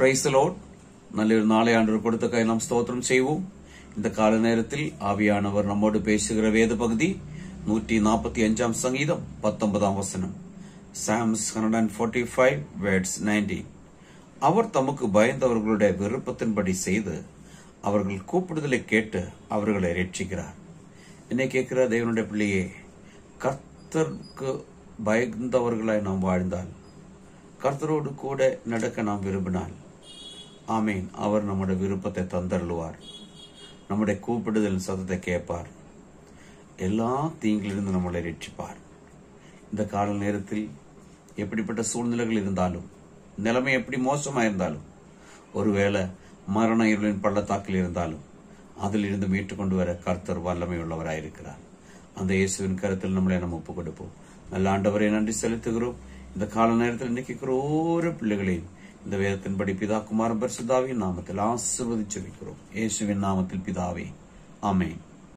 Praise the Lord. നല്ലൊരു നാളെ ആണ്ടവർ കൊടുത്തക്കായി നാം സ്തോത്രം ചെയ്യുவோம். இந்த கால நேரத்தில் ஆவியானவர் நம்மோடு பேசுகிற வேத பகுதி 145 சங்கீதம் 19 வசனம். Psalms 145 verse 19. அவர் தமக்கு பயந்தவர்களுடைய விருப்பத்தின்படி செய்து அவர்கள் கூப்பிடுதலை கேட்டு அவர்களை ரட்சிக்கிறார். என்னை கேட்கிற தேவனுடைய பிள்ளையே, கர்த்தருக்கு பயந்தவர்களாய் நாம் வாழ்ந்தால், கர்த்தரோடு கூட நடக்க நாம் விரும்பினால், ஆமீன், அவர் நம்முடைய விருப்பத்தை தந்தருளுவார். நம்முடைய கூப்பிடுதல் சத்தத்தை கேட்பார். எல்லா தீங்கிலிருந்து நம்மளை ரட்சிப்பார். இந்த கால நேரத்தில் எப்படிப்பட்ட சூழ்நிலைகள் இருந்தாலும், நிலைமை எப்படி மோசமாயிருந்தாலும், ஒருவேளை மரண இருளின் பள்ளத்தாக்கில் இருந்தாலும் அதில் இருந்து மீட்டுக் கொண்டு வர கர்த்தர் வல்லமை உள்ளவராயிருக்கிறார். அந்த இயேசுவின் கருத்தில் நம்மளை நம்ம ஒப்புக் கொடுப்போம். நல்ல ஆண்டவரை நன்றி செலுத்துகிறோம். இந்த கால நேரத்தில் இன்னைக்கு ஒவ்வொரு பிள்ளைகளையும் இந்த வேதத்தின்படி பிதா குமாரன் பரிசுத்தாவின் நாமத்தில் ஆசீர்வதிச்சு வைக்கிறோம். இயேசுவின் நாமத்தில் பிதாவே, ஆமென்.